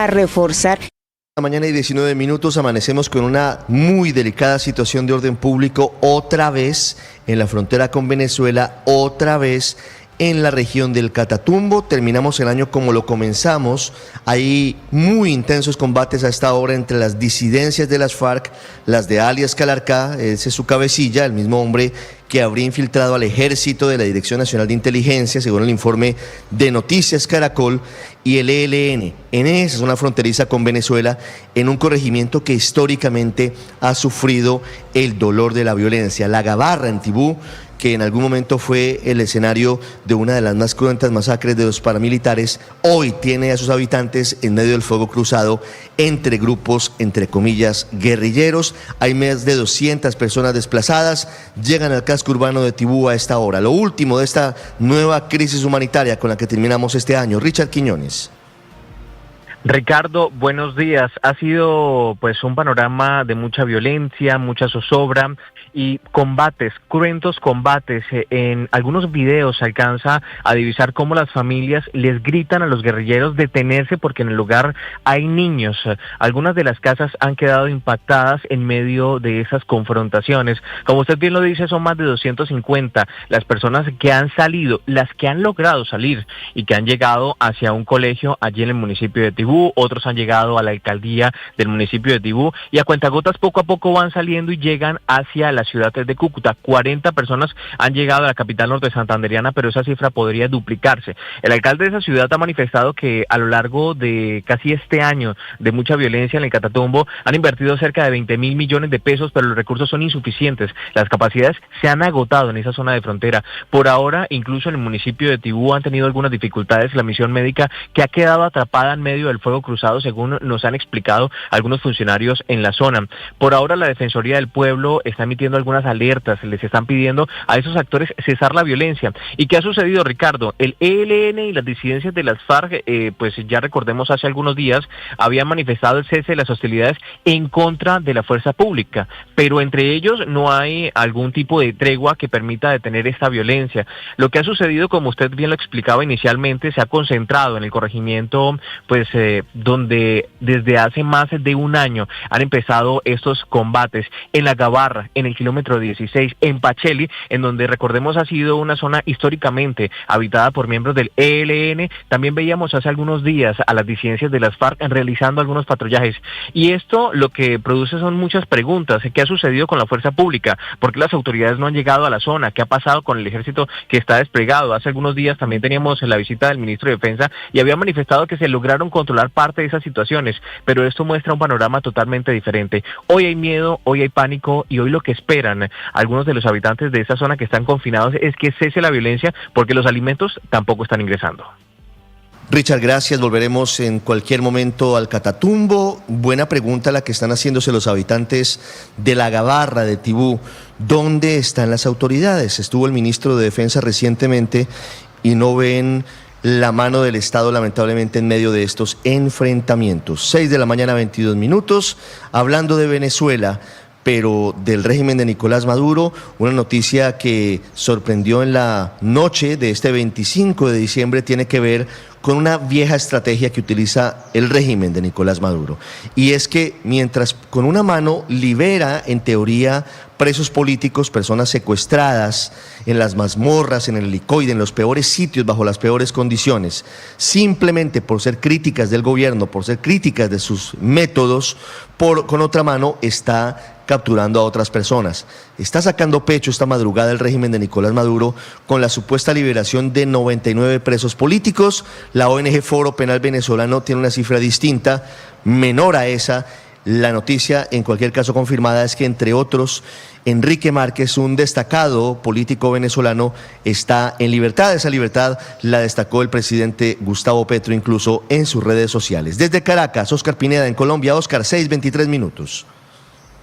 a reforzar. La mañana y 19 minutos amanecemos con una muy delicada situación de orden público otra vez en la frontera con Venezuela, otra vez en la región del Catatumbo. Terminamos el año como lo comenzamos. Hay muy intensos combates a esta hora entre las disidencias de las FARC, las de alias Calarcá, ese es su cabecilla, el mismo hombre que habría infiltrado al ejército de la Dirección Nacional de Inteligencia, según el informe de Noticias Caracol, y el ELN, en esa zona fronteriza con Venezuela, en un corregimiento que históricamente ha sufrido el dolor de la violencia. La Gabarra, en Tibú, que en algún momento fue el escenario de una de las más cruentas masacres de los paramilitares, hoy tiene a sus habitantes en medio del fuego cruzado entre grupos, entre comillas, guerrilleros. Hay más de 200 personas desplazadas, llegan al casco urbano de Tibú a esta hora. Lo último de esta nueva crisis humanitaria con la que terminamos este año. Richard Quiñones. Ricardo, buenos días. Ha sido pues un panorama de mucha violencia, mucha zozobra y combates, cruentos combates. En algunos videos se alcanza a divisar cómo las familias les gritan a los guerrilleros detenerse porque en el lugar hay niños. Algunas de las casas han quedado impactadas en medio de esas confrontaciones. Como usted bien lo dice, son más de 250 las personas que han salido, las que han logrado salir y que han llegado hacia un colegio allí en el municipio de Tibú. Otros han llegado a la alcaldía del municipio de Tibú y a cuentagotas poco a poco van saliendo y llegan hacia la ciudad de Cúcuta. 40 personas han llegado a la capital norte santanderiana, pero esa cifra podría duplicarse. El alcalde de esa ciudad ha manifestado que a lo largo de casi este año de mucha violencia en el Catatumbo han invertido cerca de 20.000 millones de pesos, pero los recursos son insuficientes. Las capacidades se han agotado en esa zona de frontera. Por ahora, incluso en el municipio de Tibú han tenido algunas dificultades la misión médica que ha quedado atrapada en medio del fuego cruzado, según nos han explicado algunos funcionarios en la zona. Por ahora la Defensoría del Pueblo está emitiendo algunas alertas, les están pidiendo a esos actores cesar la violencia. ¿Y qué ha sucedido, Ricardo? El ELN y las disidencias de las FARC, pues ya recordemos hace algunos días, habían manifestado el cese de las hostilidades en contra de la fuerza pública, pero entre ellos no hay algún tipo de tregua que permita detener esta violencia. Lo que ha sucedido, como usted bien lo explicaba inicialmente, se ha concentrado en el corregimiento, pues donde desde hace más de un año han empezado estos combates, en la Gabarra, en el kilómetro 16, en Pacheli, en donde recordemos ha sido una zona históricamente habitada por miembros del ELN. También veíamos hace algunos días a las disidencias de las FARC realizando algunos patrullajes, y esto lo que produce son muchas preguntas. ¿Qué ha sucedido con la fuerza pública? ¿Por qué las autoridades no han llegado a la zona? ¿Qué ha pasado con el ejército que está desplegado? Hace algunos días también teníamos la visita del ministro de Defensa y había manifestado que se lograron controlar parte de esas situaciones, pero esto muestra un panorama totalmente diferente. Hoy hay miedo, hoy hay pánico, y hoy lo que esperan algunos de los habitantes de esa zona que están confinados es que cese la violencia, porque los alimentos tampoco están ingresando. Richard, gracias. Volveremos en cualquier momento al Catatumbo. Buena pregunta la que están haciéndose los habitantes de la Gabarra, de Tibú. ¿Dónde están las autoridades? Estuvo el ministro de Defensa recientemente y no ven la mano del Estado, lamentablemente, en medio de estos enfrentamientos. 6 de la mañana, 22 minutos. Hablando de Venezuela, pero del régimen de Nicolás Maduro, una noticia que sorprendió en la noche de este 25 de diciembre tiene que ver con una vieja estrategia que utiliza el régimen de Nicolás Maduro. Y es que mientras con una mano libera, en teoría, presos políticos, personas secuestradas en las mazmorras, en el helicoide, en los peores sitios, bajo las peores condiciones, simplemente por ser críticas del gobierno, por ser críticas de sus métodos, con otra mano está capturando a otras personas. Está sacando pecho esta madrugada el régimen de Nicolás Maduro con la supuesta liberación de 99 presos políticos. La ONG Foro Penal Venezolano tiene una cifra distinta, menor a esa. La noticia, en cualquier caso confirmada, es que, entre otros, Enrique Márquez, un destacado político venezolano, está en libertad. Esa libertad la destacó el presidente Gustavo Petro incluso en sus redes sociales. Desde Caracas, Oscar Pineda en Colombia. Oscar, 6:23 minutos.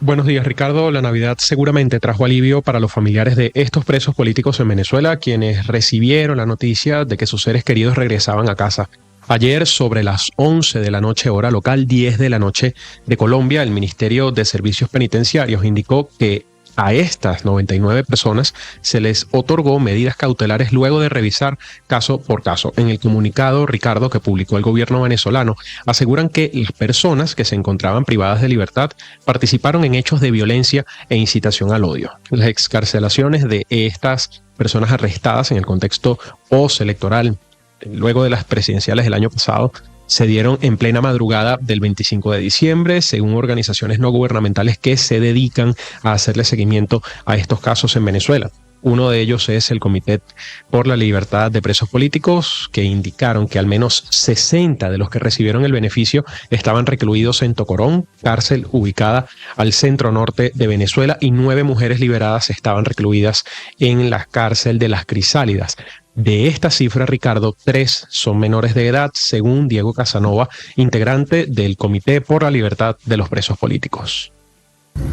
Buenos días, Ricardo. La Navidad seguramente trajo alivio para los familiares de estos presos políticos en Venezuela, quienes recibieron la noticia de que sus seres queridos regresaban a casa. Ayer, sobre las 11 de la noche, hora local, 10 de la noche de Colombia, el Ministerio de Servicios Penitenciarios indicó que A estas 99 personas se les otorgó medidas cautelares luego de revisar caso por caso. En el comunicado, Ricardo, que publicó el gobierno venezolano, aseguran que las personas que se encontraban privadas de libertad participaron en hechos de violencia e incitación al odio. Las excarcelaciones de estas personas arrestadas en el contexto postelectoral, luego de las presidenciales del año pasado, se dieron en plena madrugada del 25 de diciembre, según organizaciones no gubernamentales que se dedican a hacerle seguimiento a estos casos en Venezuela. Uno de ellos es el Comité por la Libertad de Presos Políticos, que indicaron que al menos 60 de los que recibieron el beneficio estaban recluidos en Tocorón, cárcel ubicada al centro norte de Venezuela, y 9 mujeres liberadas estaban recluidas en la cárcel de Las Crisálidas. De esta cifra, Ricardo, 3 son menores de edad, según Diego Casanova, integrante del Comité por la Libertad de los Presos Políticos.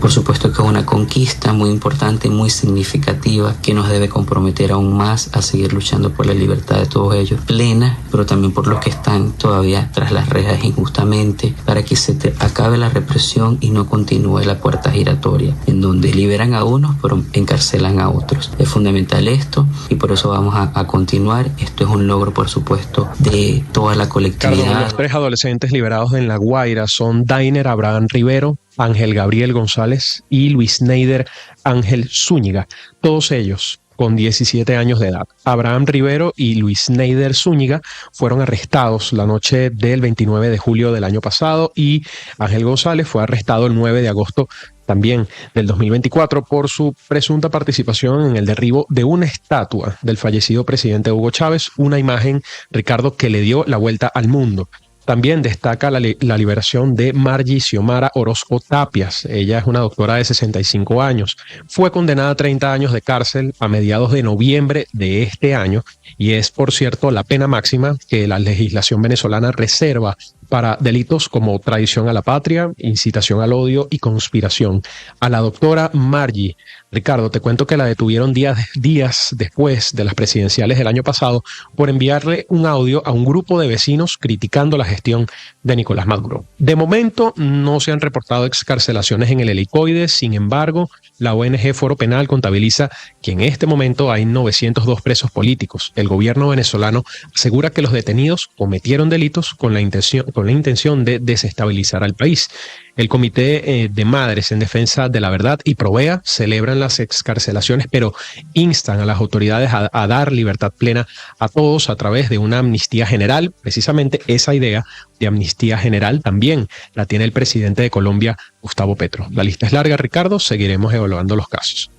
Por supuesto que es una conquista muy importante, muy significativa, que nos debe comprometer aún más a seguir luchando por la libertad de todos ellos, plena, pero también por los que están todavía tras las rejas injustamente, para que se acabe la represión y no continúe la puerta giratoria, en donde liberan a unos pero encarcelan a otros. Es fundamental esto y por eso vamos a continuar. Esto es un logro, por supuesto, de toda la colectividad. Carlos, los 3 adolescentes liberados en La Guaira son Dainer Abraham Rivero, Ángel Gabriel González y Luis Neider Ángel Zúñiga, todos ellos con 17 años de edad. Abraham Rivero y Luis Neider Zúñiga fueron arrestados la noche del 29 de julio del año pasado y Ángel González fue arrestado el 9 de agosto también del 2024 por su presunta participación en el derribo de una estatua del fallecido presidente Hugo Chávez, una imagen, Ricardo, que le dio la vuelta al mundo. También destaca la liberación de Margie Xiomara Orozco Tapias. Ella es una doctora de 65 años. Fue condenada a 30 años de cárcel a mediados de noviembre de este año y es, por cierto, la pena máxima que la legislación venezolana reserva para delitos como traición a la patria, incitación al odio y conspiración. A la doctora Margie, Ricardo, te cuento que la detuvieron días después de las presidenciales del año pasado por enviarle un audio a un grupo de vecinos criticando la gestión de Nicolás Maduro. De momento no se han reportado excarcelaciones en el Helicoide, sin embargo, la ONG Foro Penal contabiliza que en este momento hay 902 presos políticos. El gobierno venezolano asegura que los detenidos cometieron delitos con la intención de desestabilizar al país. El Comité de Madres en Defensa de la Verdad y Provea celebran las excarcelaciones, pero instan a las autoridades a dar libertad plena a todos a través de una amnistía general. Precisamente esa idea de amnistía general también la tiene el presidente de Colombia, Gustavo Petro. La lista es larga, Ricardo, seguiremos evaluando los casos.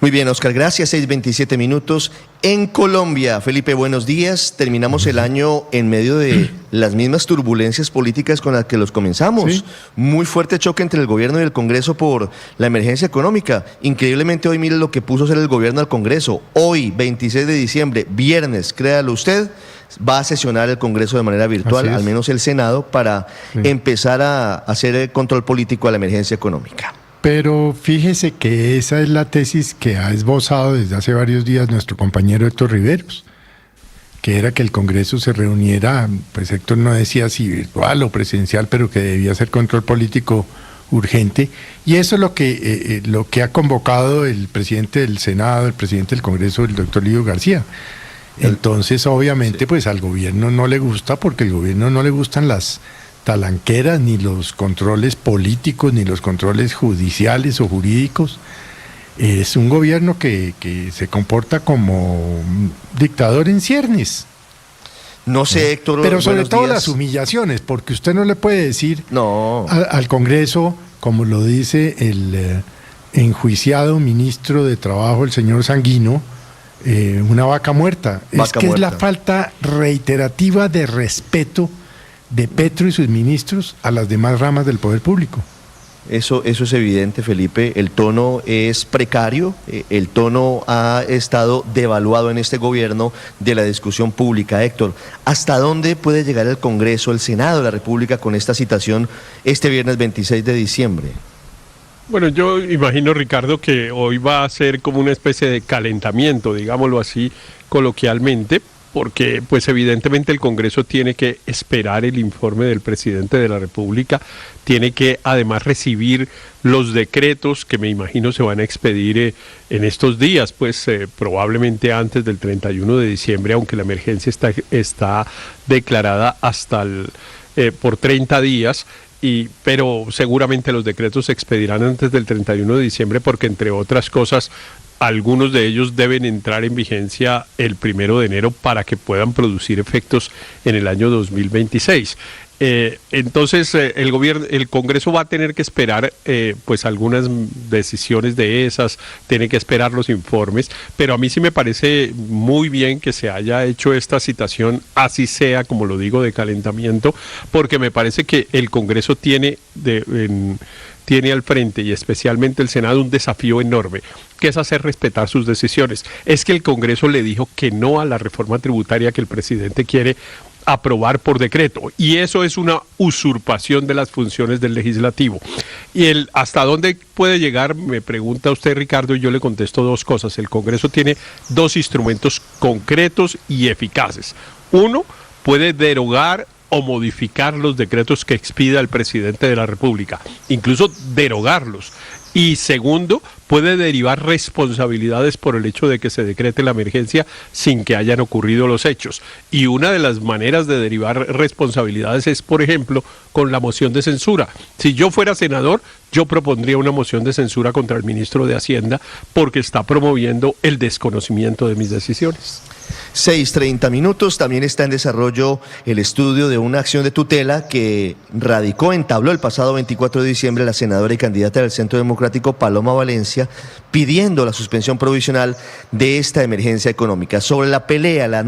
Muy bien, Oscar, gracias. 6:27 minutos. En Colombia, Felipe, buenos días. Terminamos el año en medio de las mismas turbulencias políticas con las que los comenzamos. ¿Sí? Muy fuerte choque entre el gobierno y el Congreso por la emergencia económica. Increíblemente hoy, mire lo que puso a hacer el gobierno al Congreso. Hoy, 26 de diciembre, viernes, créalo usted, va a sesionar el Congreso de manera virtual, al menos el Senado, para empezar a hacer control político a la emergencia económica. Pero fíjese que esa es la tesis que ha esbozado desde hace varios días nuestro compañero Héctor Riveros, que era que el Congreso se reuniera, pues Héctor no decía si virtual o presencial, pero que debía ser control político urgente, y eso es lo que ha convocado el presidente del Senado, el presidente del Congreso, el doctor Lídio García. Entonces, obviamente, pues al gobierno no le gusta, porque al gobierno no le gustan las talanqueras, ni los controles políticos, ni los controles judiciales o jurídicos. Es un gobierno que se comporta como dictador en ciernes. No sé, Héctor. Pero sobre todo las humillaciones, porque usted no le puede decir al Congreso, como lo dice el enjuiciado ministro de Trabajo, el señor Sanguino, una vaca muerta. Es la falta reiterativa de respeto de Petro y sus ministros a las demás ramas del poder público. Eso es evidente, Felipe. El tono es precario, el tono ha estado devaluado en este gobierno de la discusión pública. Héctor, ¿hasta dónde puede llegar el Congreso, el Senado de la República con esta citación este viernes 26 de diciembre? Bueno, yo imagino, Ricardo, que hoy va a ser como una especie de calentamiento, digámoslo así coloquialmente, porque pues evidentemente el Congreso tiene que esperar el informe del presidente de la República, tiene que además recibir los decretos que me imagino se van a expedir en estos días, pues probablemente antes del 31 de diciembre, aunque la emergencia está declarada hasta por 30 días. Pero seguramente los decretos se expedirán antes del 31 de diciembre porque, entre otras cosas, algunos de ellos deben entrar en vigencia el 1 de enero para que puedan producir efectos en el año 2026. Entonces el Congreso va a tener que esperar pues algunas decisiones de esas, tiene que esperar los informes, pero a mí sí me parece muy bien que se haya hecho esta citación, así sea, como lo digo, de calentamiento, porque me parece que el Congreso tiene al frente, y especialmente el Senado, un desafío enorme, que es hacer respetar sus decisiones. Es que el Congreso le dijo que no a la reforma tributaria que el presidente quiere aprobar por decreto, y eso es una usurpación de las funciones del legislativo. Y ¿hasta dónde puede llegar? Me pregunta usted, Ricardo, y yo le contesto dos cosas. El Congreso tiene dos instrumentos concretos y eficaces. Uno, puede derogar o modificar los decretos que expida el presidente de la República, incluso derogarlos. Y segundo, puede derivar responsabilidades por el hecho de que se decrete la emergencia sin que hayan ocurrido los hechos. Y una de las maneras de derivar responsabilidades es, por ejemplo, con la moción de censura. Si yo fuera senador, yo propondría una moción de censura contra el ministro de Hacienda porque está promoviendo el desconocimiento de mis decisiones. 6:30. También está en desarrollo el estudio de una acción de tutela que entabló el pasado 24 de diciembre la senadora y candidata del Centro Democrático Paloma Valencia, pidiendo la suspensión provisional de esta emergencia económica. Sobre la pelea, la